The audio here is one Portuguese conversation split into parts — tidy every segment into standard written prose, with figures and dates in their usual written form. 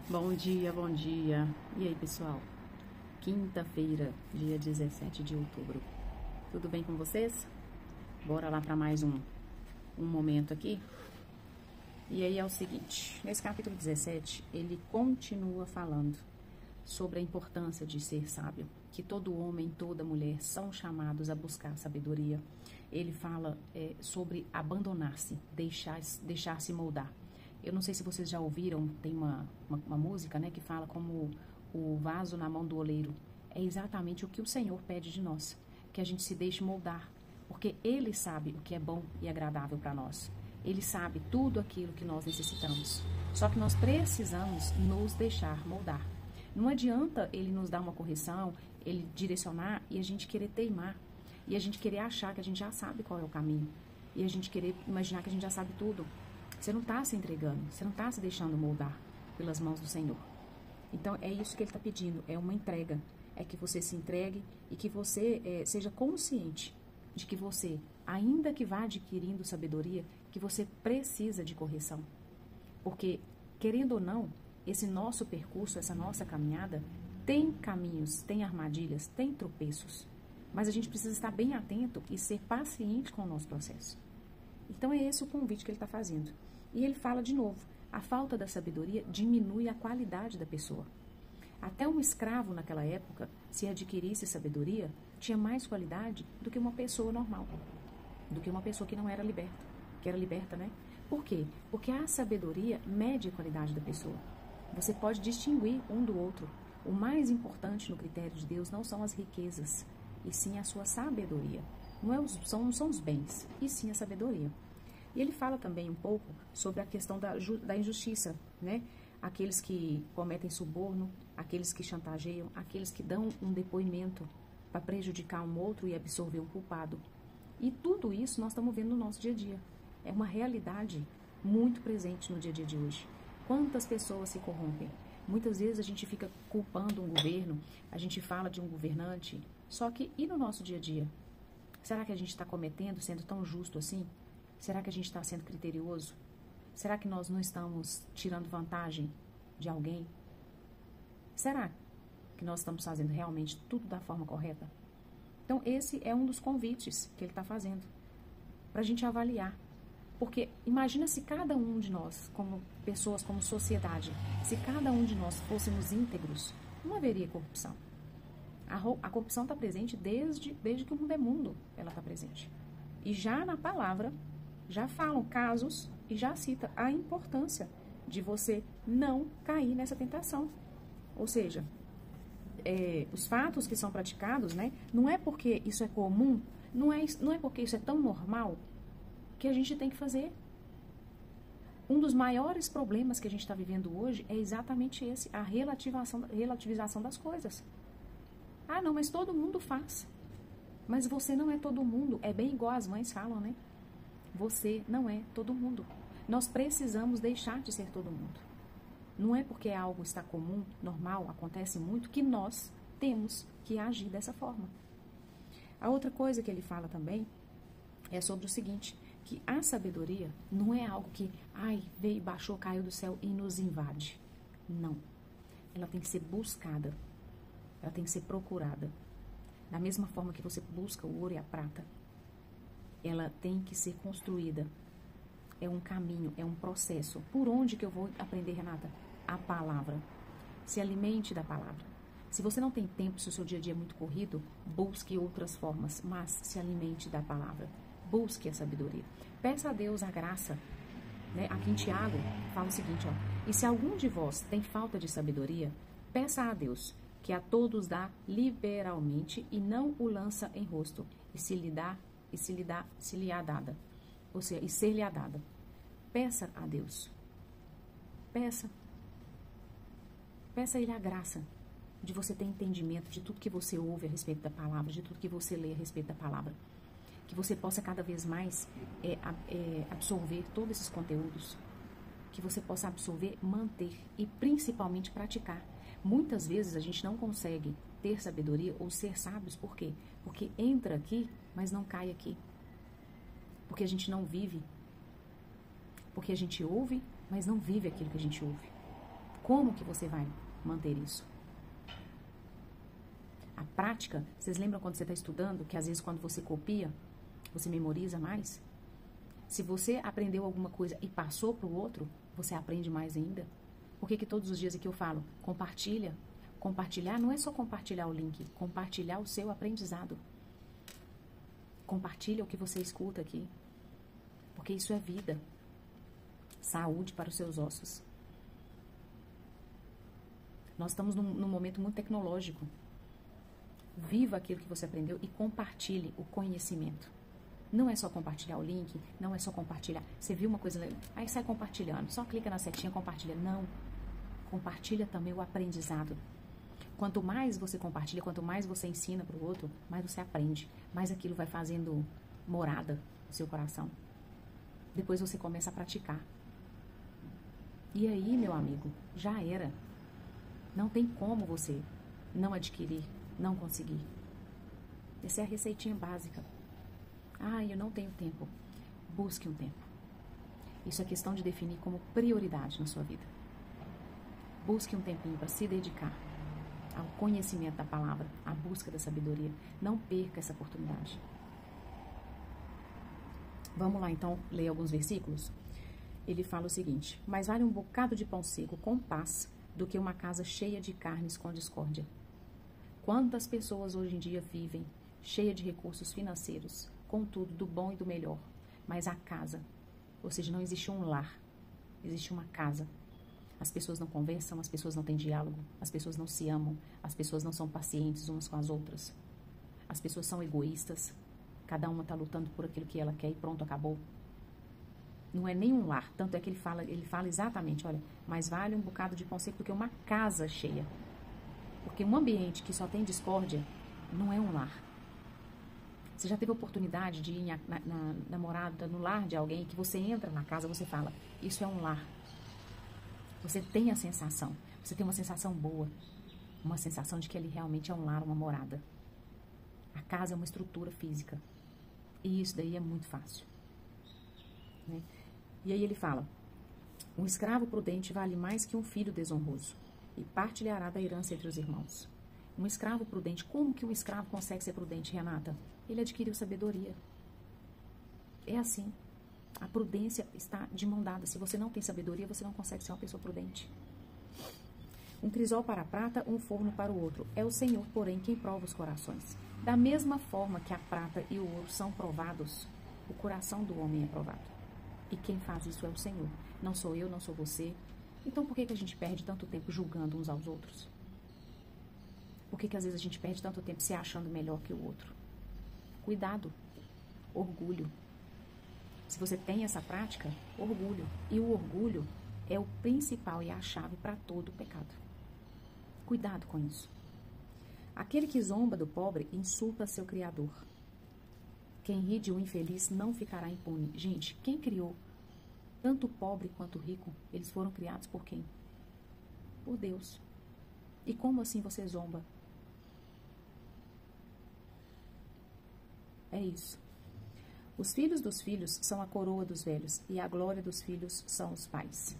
Bom dia, bom dia. E aí, pessoal? Quinta-feira, dia 17 de outubro. Tudo bem com vocês? Bora lá para mais um momento aqui. E aí é o seguinte, nesse capítulo 17, ele continua falando sobre a importância de ser sábio, que todo homem, toda mulher são chamados a buscar sabedoria. Ele fala sobre abandonar-se, deixar-se moldar. Eu não sei se vocês já ouviram, tem uma música, né, que fala como o vaso na mão do oleiro. É exatamente o que o Senhor pede de nós, que a gente se deixe moldar, porque Ele sabe o que é bom e agradável para nós. Ele sabe tudo aquilo que nós necessitamos. Só que nós precisamos nos deixar moldar. Não adianta Ele nos dar uma correção, Ele direcionar e a gente querer teimar. E a gente querer achar que a gente já sabe qual é o caminho. E a gente querer imaginar que a gente já sabe tudo. Você não está se entregando, você não está se deixando moldar pelas mãos do Senhor. Então, é isso que Ele está pedindo, é uma entrega. É que você se entregue e que você seja consciente de que você, ainda que vá adquirindo sabedoria, que você precisa de correção. Porque, querendo ou não, esse nosso percurso, essa nossa caminhada, tem caminhos, tem armadilhas, tem tropeços. Mas a gente precisa estar bem atento e ser paciente com o nosso processo. Então, é esse o convite que ele está fazendo. E ele fala de novo, a falta da sabedoria diminui a qualidade da pessoa. Até um escravo naquela época, se adquirisse sabedoria, tinha mais qualidade do que uma pessoa normal, do que uma pessoa que não era liberta, que era liberta, né? Por quê? Porque a sabedoria mede a qualidade da pessoa. Você pode distinguir um do outro. O mais importante no critério de Deus não são as riquezas, e sim a sua sabedoria. Não são os bens, e sim a sabedoria. E ele fala também um pouco sobre a questão da injustiça, né? Aqueles que cometem suborno, aqueles que chantageiam, aqueles que dão um depoimento para prejudicar um outro e absorver um culpado. E tudo isso nós estamos vendo no nosso dia a dia. É uma realidade muito presente no dia a dia de hoje. Quantas pessoas se corrompem? Muitas vezes a gente fica culpando um governo, a gente fala de um governante, só que e no nosso dia a dia? Será que a gente está cometendo, sendo tão justo assim? Será que a gente está sendo criterioso? Será que nós não estamos tirando vantagem de alguém? Será que nós estamos fazendo realmente tudo da forma correta? Então, esse é um dos convites que ele está fazendo, para a gente avaliar. Porque imagina se cada um de nós, como pessoas, como sociedade, se cada um de nós fôssemos íntegros, não haveria corrupção. A corrupção está presente desde que o mundo é mundo, ela está presente. E já na palavra, já falam casos e já cita a importância de você não cair nessa tentação. Ou seja, os fatos que são praticados, né, não é porque isso é comum, não é porque isso é tão normal que a gente tem que fazer. Um dos maiores problemas que a gente está vivendo hoje é exatamente esse, a relativização das coisas. Ah, não, mas todo mundo faz. Mas você não é todo mundo. É bem igual as mães falam, né? Você não é todo mundo. Nós precisamos deixar de ser todo mundo. Não é porque algo está comum, normal, acontece muito, que nós temos que agir dessa forma. A outra coisa que ele fala também é sobre o seguinte, que a sabedoria não é algo que, veio, baixou, caiu do céu e nos invade. Não. Ela tem que ser buscada. Ela tem que ser procurada. Da mesma forma que você busca o ouro e a prata, ela tem que ser construída. É um caminho, é um processo. Por onde que eu vou aprender, Renata? A palavra. Se alimente da palavra. Se você não tem tempo, se o seu dia a dia é muito corrido, busque outras formas, mas se alimente da palavra. Busque a sabedoria. Peça a Deus a graça. Né? Aqui em Tiago fala o seguinte, ó, e se algum de vós tem falta de sabedoria, peça a Deus, que a todos dá liberalmente e não o lança em rosto, e se lhe há dada. Ou seja, e ser-lhe há dada. Peça a Deus. Peça. Peça a Ele a graça de você ter entendimento de tudo que você ouve a respeito da palavra, de tudo que você lê a respeito da palavra. Que você possa cada vez mais absorver todos esses conteúdos. Que você possa absorver, manter e principalmente praticar. Muitas vezes a gente não consegue ter sabedoria ou ser sábios, por quê? Porque entra aqui, mas não cai aqui. Porque a gente não vive. Porque a gente ouve, mas não vive aquilo que a gente ouve. Como que você vai manter isso? A prática, vocês lembram quando você está estudando, que às vezes quando você copia, você memoriza mais? Se você aprendeu alguma coisa e passou para o outro, você aprende mais ainda. Por que todos os dias aqui eu falo, compartilha? Compartilhar não é só compartilhar o link, compartilhar o seu aprendizado. Compartilha o que você escuta aqui. Porque isso é vida. Saúde para os seus ossos. Nós estamos num momento muito tecnológico. Viva aquilo que você aprendeu e compartilhe o conhecimento. Não é só compartilhar o link, não é só compartilhar. Você viu uma coisa legal, aí sai compartilhando. Só clica na setinha, compartilha. Não. Compartilha também o aprendizado. Quanto mais você compartilha, quanto mais você ensina para o outro, mais você aprende. Mais aquilo vai fazendo morada no seu coração. Depois você começa a praticar. E aí, meu amigo, já era. Não tem como você não adquirir, não conseguir. Essa é a receitinha básica. Ah, eu não tenho tempo. Busque um tempo. Isso é questão de definir como prioridade na sua vida. Busque um tempinho para se dedicar ao conhecimento da palavra, à busca da sabedoria. Não perca essa oportunidade. Vamos lá, então, ler alguns versículos? Ele fala o seguinte: mais vale um bocado de pão seco com paz do que uma casa cheia de carnes com discórdia. Quantas pessoas hoje em dia vivem cheia de recursos financeiros, com tudo do bom e do melhor, mas a casa, ou seja, não existe um lar, existe uma casa. As pessoas não conversam, as pessoas não têm diálogo, as pessoas não se amam, as pessoas não são pacientes umas com as outras. As pessoas são egoístas, cada uma está lutando por aquilo que ela quer e pronto, acabou. Não é nem um lar, tanto é que ele fala exatamente, olha, mais vale um bocado de pão seco do que uma casa cheia. Porque um ambiente que só tem discórdia não é um lar. Você já teve a oportunidade de ir na morada, no lar de alguém, que você entra na casa, você fala, isso é um lar. Você tem a sensação, você tem uma sensação boa, uma sensação de que ele realmente é um lar, uma morada. A casa é uma estrutura física. E isso daí é muito fácil. Né? E aí ele fala, um escravo prudente vale mais que um filho desonroso, e partilhará da herança entre os irmãos. Um escravo prudente, como que um escravo consegue ser prudente, Renata? Ele adquiriu sabedoria. É assim. A prudência está de mão dada. Se você não tem sabedoria, você não consegue ser uma pessoa prudente. Um crisol para a prata, um forno para o outro. É o Senhor, porém, quem prova os corações. Da mesma forma que a prata e o ouro são provados, o coração do homem é provado. E quem faz isso é o Senhor. Não sou eu, não sou você. Então por que a gente perde tanto tempo julgando uns aos outros? Por que às vezes a gente perde tanto tempo se achando melhor que o outro? Cuidado. Orgulho. Se você tem essa prática, orgulho. E o orgulho é o principal e a chave para todo o pecado. Cuidado com isso. Aquele que zomba do pobre insulta seu Criador. Quem ri de um infeliz não ficará impune. Gente, quem criou tanto o pobre quanto o rico, eles foram criados por quem? Por Deus. E como assim você zomba? É isso. Os filhos dos filhos são a coroa dos velhos, e a glória dos filhos são os pais.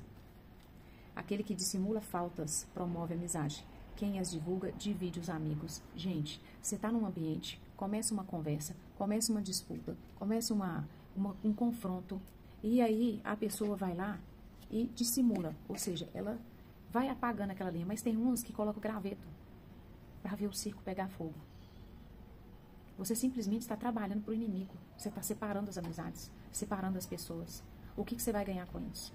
Aquele que dissimula faltas promove amizade. Quem as divulga, divide os amigos. Gente, você está num ambiente, começa uma conversa, começa uma disputa, começa um confronto, e aí a pessoa vai lá e dissimula. Ou seja, ela vai apagando aquela linha, mas tem uns que colocam graveto para ver o circo pegar fogo. Você simplesmente está trabalhando para o inimigo. Você está separando as amizades, separando as pessoas. O que você vai ganhar com isso?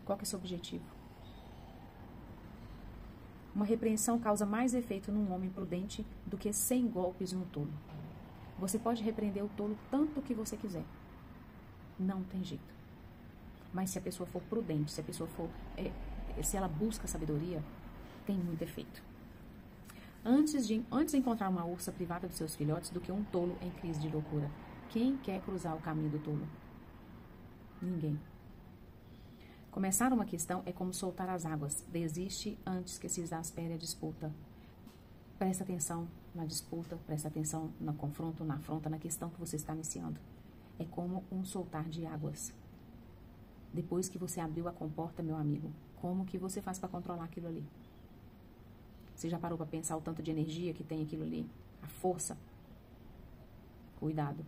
Qual que é o seu objetivo? Uma repreensão causa mais efeito num homem prudente do que 100 golpes num tolo. Você pode repreender o tolo tanto que você quiser. Não tem jeito. Mas se a pessoa for prudente, se a pessoa for, se ela busca sabedoria, tem muito efeito. Antes de encontrar uma ursa privada dos seus filhotes do que um tolo em crise de loucura. Quem quer cruzar o caminho do tolo? Ninguém. Começar uma questão é como soltar as águas. Desiste antes que se exaspere a disputa. Presta atenção na disputa, presta atenção no confronto, na afronta, na questão que você está iniciando. É como um soltar de águas. Depois que você abriu a comporta, meu amigo, Como que você faz para controlar aquilo ali? Você já parou para pensar o tanto de energia que tem aquilo ali? A força? Cuidado.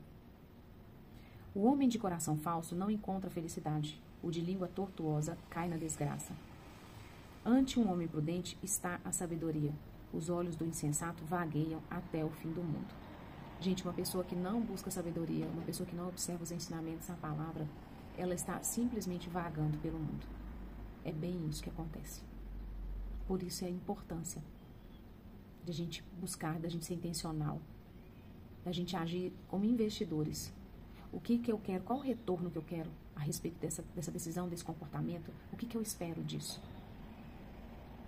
O homem de coração falso não encontra felicidade. O de língua tortuosa cai na desgraça. Ante um homem prudente está a sabedoria. Os olhos do insensato vagueiam até o fim do mundo. Gente, uma pessoa que não busca sabedoria, uma pessoa que não observa os ensinamentos da palavra, ela está simplesmente vagando pelo mundo. É bem isso que acontece. Por isso é a importância de a gente buscar, da gente ser intencional, da gente agir como investidores. O que eu quero, qual o retorno que eu quero a respeito dessa decisão, desse comportamento, o que eu espero disso.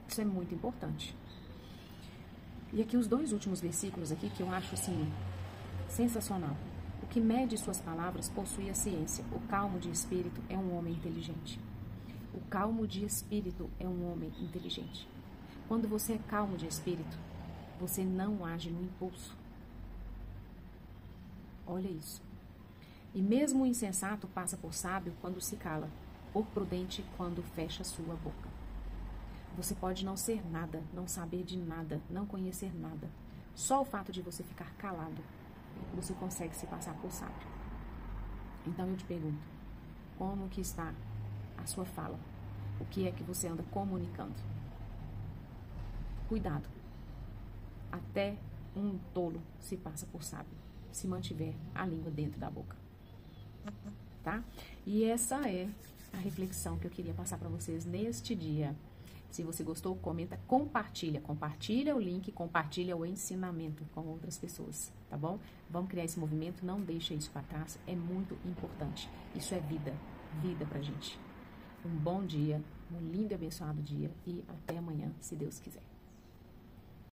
Isso é muito importante. E aqui os 2 últimos versículos aqui que eu acho assim, sensacional. O que mede suas palavras possui a ciência. O calmo de espírito é um homem inteligente. O calmo de espírito é um homem inteligente. Quando você é calmo de espírito, você não age no impulso. Olha isso. E mesmo o insensato passa por sábio quando se cala, por prudente quando fecha sua boca. Você pode não ser nada, não saber de nada, não conhecer nada. Só o fato de você ficar calado, você consegue se passar por sábio. Então eu te pergunto, como que está a sua fala? O que é que você anda comunicando? Cuidado. Até um tolo se passa por sábio, se mantiver a língua dentro da boca. Tá? E essa é a reflexão que eu queria passar para vocês neste dia. Se você gostou, comenta, compartilha o link, compartilha o ensinamento com outras pessoas, tá bom? Vamos criar esse movimento, não deixa isso para trás, é muito importante. Isso é vida pra gente. Um bom dia, um lindo e abençoado dia e até amanhã, se Deus quiser.